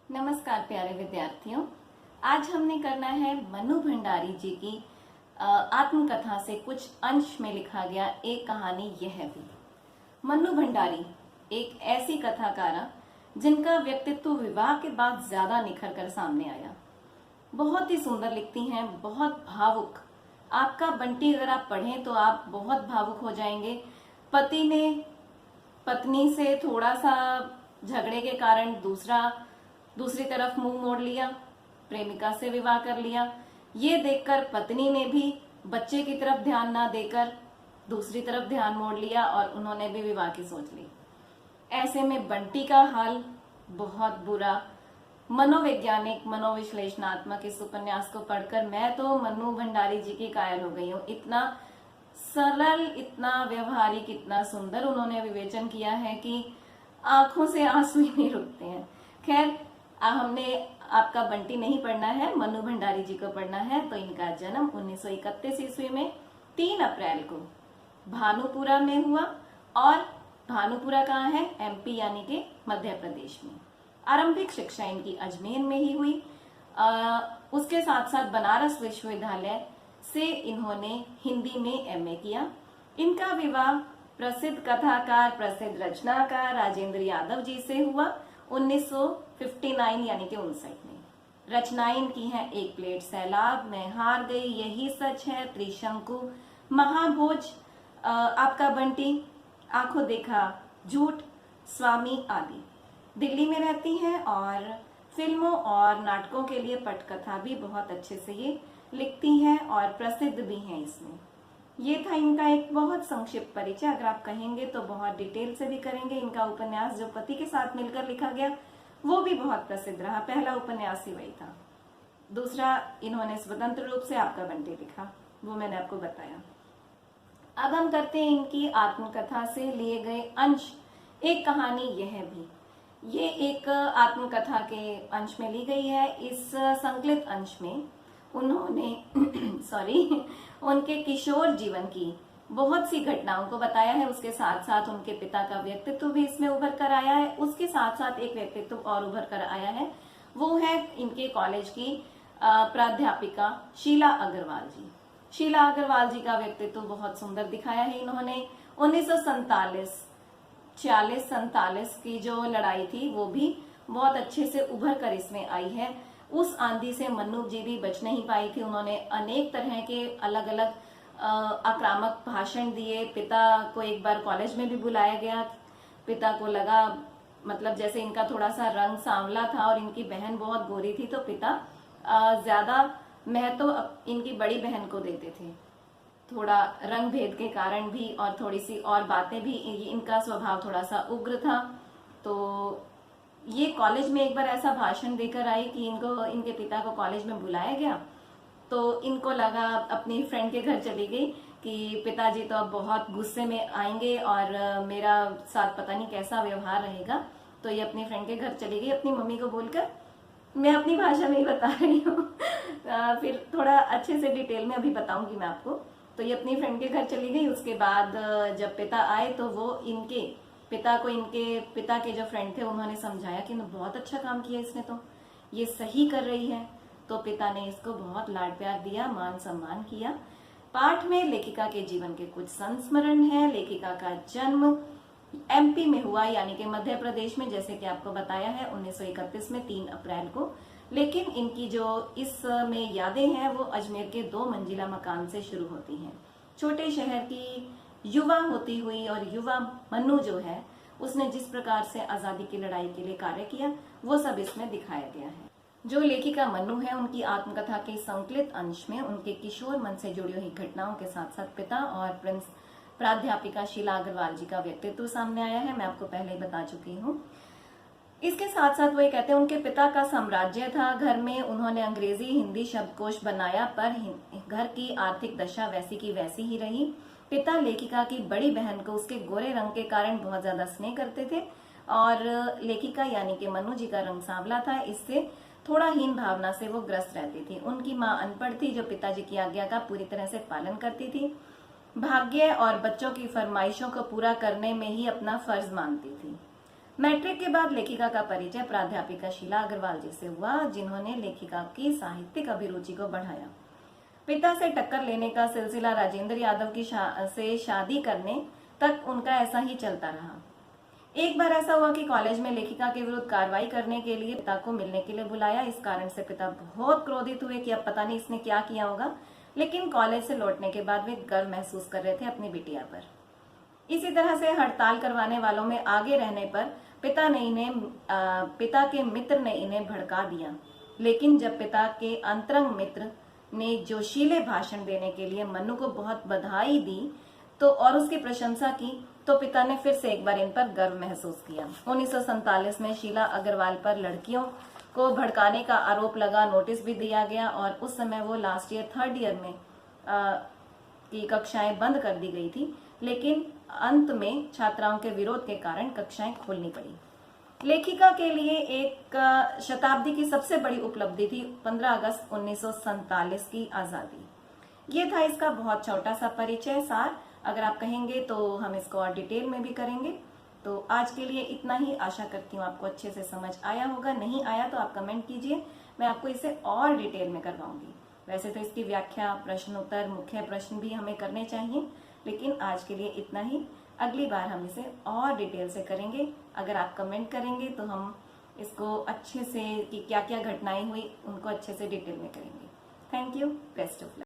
नमस्कार प्यारे विद्यार्थियों। आज हमने करना है मनु भंडारी जी की आत्मकथा से कुछ अंश में लिखा गया एक कहानी यह भी। मनु भंडारी एक ऐसी कथाकारा जिनका व्यक्तित्व विवाह के बाद ज्यादा निखर कर सामने आया। बहुत ही सुंदर लिखती हैं, बहुत भावुक। आपका बंटी अगर आप पढ़ें तो आप बहुत भावुक हो जाएंगे। पति ने पत्नी से थोड़ा सा झगड़े के कारण दूसरी तरफ मुंह मोड़ लिया, प्रेमिका से विवाह कर लिया। ये देखकर पत्नी ने भी बच्चे की तरफ ध्यान ना देकर दूसरी तरफ ध्यान मोड़ लिया और उन्होंने भी विवाह की सोच ली। ऐसे में बंटी का हाल बहुत बुरा। मनोवैज्ञानिक मनोविश्लेषणात्मक इस उपन्यास को पढ़कर मैं तो मनु भंडारी जी की कायल हो गई हूँ। इतना सरल, इतना व्यवहारिक, इतना सुंदर उन्होंने विवेचन किया है कि आंखों से आंसू ही नहीं रुकते हैं। खैर, हमने आपका बंटी नहीं पढ़ना है, मनु भंडारी जी को पढ़ना है। तो इनका जन्म 1931 ईस्वी में 3 अप्रैल को भानुपुरा में हुआ। और भानुपुरा कहाँ है? एमपी यानी कि मध्य प्रदेश में। आरंभिक शिक्षा इनकी अजमेर में ही हुई। उसके साथ साथ बनारस विश्वविद्यालय से इन्होंने हिंदी में एमए किया। इनका विवाह प्रसिद्ध कथाकार, प्रसिद्ध रचनाकार राजेंद्र यादव जी से हुआ 1959 यानी कि 59 में। रचनाएं इनकी हैं एक प्लेट सैलाब, मैं हार गई, यही सच है, त्रिशंकु, महाभोज, आपका बंटी, आंखों देखा झूठ, स्वामी आदि। दिल्ली में रहती हैं और फिल्मों और नाटकों के लिए पटकथा भी बहुत अच्छे से ये लिखती हैं और प्रसिद्ध भी हैं इसमें। ये था इनका एक बहुत संक्षिप्त परिचय। अगर आप कहेंगे तो बहुत डिटेल से भी करेंगे। इनका उपन्यास जो पति के साथ मिलकर लिखा गया वो भी बहुत प्रसिद्ध रहा। पहला उपन्यास ही वही था। दूसरा इन्होंने स्वतंत्र रूप से आपका बंटी लिखा, वो मैंने आपको बताया। अब हम करते हैं इनकी आत्मकथा से लिए गए अंश। एक कहानी यह भी, ये एक आत्मकथा के अंश में ली गई है। इस संकलित अंश में उन्होंने उनके किशोर जीवन की बहुत सी घटनाओं को बताया है। उसके साथ साथ उनके पिता का व्यक्तित्व भी इसमें उभर कर आया है। उसके साथ साथ एक व्यक्तित्व और उभर कर आया है, वो है इनके कॉलेज की प्राध्यापिका शीला अग्रवाल जी। शीला अग्रवाल जी का व्यक्तित्व बहुत सुंदर दिखाया है इन्होंने। 1947 की जो लड़ाई थी वो भी बहुत अच्छे से उभर कर इसमें आई है। उस आंधी से मन्नू जी भी बच नहीं पाई थी। उन्होंने अनेक तरह के अलग अलग आक्रामक भाषण दिए। पिता को एक बार कॉलेज में भी बुलाया गया। पिता को लगा, मतलब जैसे इनका थोड़ा सा रंग सांवला था और इनकी बहन बहुत गोरी थी, तो पिता ज्यादा महत्व इनकी बड़ी बहन को देते थे। थोड़ा रंग भेद के कारण भी और थोड़ी सी और बातें भी, इनका स्वभाव थोड़ा सा उग्र था। तो ये कॉलेज में एक बार ऐसा भाषण देकर आई कि इनके पिता को कॉलेज में बुलाया गया। तो इनको लगा, अपनी फ्रेंड के घर चली गई कि पिताजी तो अब बहुत गुस्से में आएंगे और मेरा साथ पता नहीं कैसा व्यवहार रहेगा। तो ये अपनी फ्रेंड के घर चली गई अपनी मम्मी को बोलकर। मैं अपनी भाषा में ही बता रही हूँ फिर थोड़ा अच्छे से डिटेल में अभी बताऊंगी मैं आपको। तो ये अपनी फ्रेंड के घर चली गई। उसके बाद जब पिता आए तो वो इनके पिता के जो फ्रेंड थे उन्होंने समझाया कि बहुत अच्छा काम किया इसने, तो ये सही कर रही है। तो पिता ने इसको बहुत लाड प्यार दिया, मान सम्मान किया। पाठ में लेखिका के जीवन के कुछ संस्मरण है। लेखिका का जन्म एमपी में हुआ यानी कि मध्य प्रदेश में, जैसे कि आपको बताया है 1931 में 3 अप्रैल को। लेकिन इनकी जो इसमें यादें हैं वो अजमेर के 2 मंजिला मकान से शुरू होती हैं। छोटे शहर की युवा होती हुई और युवा मन्नू जो है उसने जिस प्रकार से आजादी की लड़ाई के लिए कार्य किया वो सब इसमें दिखाया गया है। जो लेखिका मन्नू है उनकी आत्मकथा के संकलित अंश में उनके किशोर मन से जुड़ी हुई घटनाओं के साथ साथ पिता और प्राध्यापिका शीला अग्रवाल जी का व्यक्तित्व सामने आया है। मैं आपको पहले ही बता चुकी हूँ। इसके साथ साथ वो ये कहते हैं उनके पिता का साम्राज्य था घर में। उन्होंने अंग्रेजी हिंदी शब्दकोश बनाया पर घर की आर्थिक दशा वैसी की वैसी ही रही। पिता लेखिका की बड़ी बहन को उसके गोरे रंग के कारण बहुत ज्यादा स्नेह करते थे और लेखिका यानी कि मन्नू जी का रंग सांवला था, इससे थोड़ा हीन भावना से वो ग्रस्त रहती थी। उनकी माँ अनपढ़ थी जो पिताजी की आज्ञा का पूरी तरह से पालन करती थी। भाग्य और बच्चों की फरमाइशों को पूरा करने में ही अपना फर्ज मानती थी। मैट्रिक के बाद लेखिका का परिचय प्राध्यापिका शीला अग्रवाल जी से हुआ, जिन्होंने लेखिका की साहित्यिक अभिरुचि को बढ़ाया। पिता से टक्कर लेने का सिलसिला राजेंद्र यादव की से शादी करने तक उनका ऐसा ही चलता रहा। एक बार ऐसा हुआ कि कॉलेज में लेखिका के विरुद्ध कार्रवाई करने के लिए पिता को मिलने के लिए बुलाया। इस कारण से पिता बहुत क्रोधित हुए कि अब पता नहीं इसने क्या किया होगा, लेकिन कॉलेज से लौटने के बाद वे गर्व महसूस कर रहे थे अपनी बिटिया पर। इसी तरह से हड़ताल करवाने वालों में आगे रहने पर पिता के मित्र ने इन्हें भड़का दिया, लेकिन जब पिता के अंतरंग मित्र ने जोशीले भाषण देने के लिए मन्नू को बहुत बधाई दी तो और उसकी प्रशंसा की, तो पिता ने फिर से एक बार इन पर गर्व महसूस किया। 1947 में शीला अग्रवाल पर लड़कियों को भड़काने का आरोप लगा, नोटिस भी दिया गया और उस समय वो लास्ट ईयर 3rd ईयर में की कक्षाएं बंद कर दी गई थी, लेकिन अंत में छात्राओं के विरोध के कारण कक्षाएं खोलनी पड़ी। लेखिका के लिए एक शताब्दी की सबसे बड़ी उपलब्धि थी 15 अगस्त 1947 की आजादी। ये था इसका बहुत छोटा सा परिचय सार। अगर आप कहेंगे तो हम इसको और डिटेल में भी करेंगे। तो आज के लिए इतना ही। आशा करती हूँ आपको अच्छे से समझ आया होगा। नहीं आया तो आप कमेंट कीजिए, मैं आपको इसे और डिटेल में करवाऊंगी। वैसे तो इसकी व्याख्या, प्रश्न उत्तर, मुख्य प्रश्न भी हमें करने चाहिए, लेकिन आज के लिए इतना ही। अगली बार हम इसे और डिटेल से करेंगे। अगर आप कमेंट करेंगे तो हम इसको अच्छे से कि क्या क्या घटनाएं हुई उनको अच्छे से डिटेल में करेंगे। Thank you. Best of luck.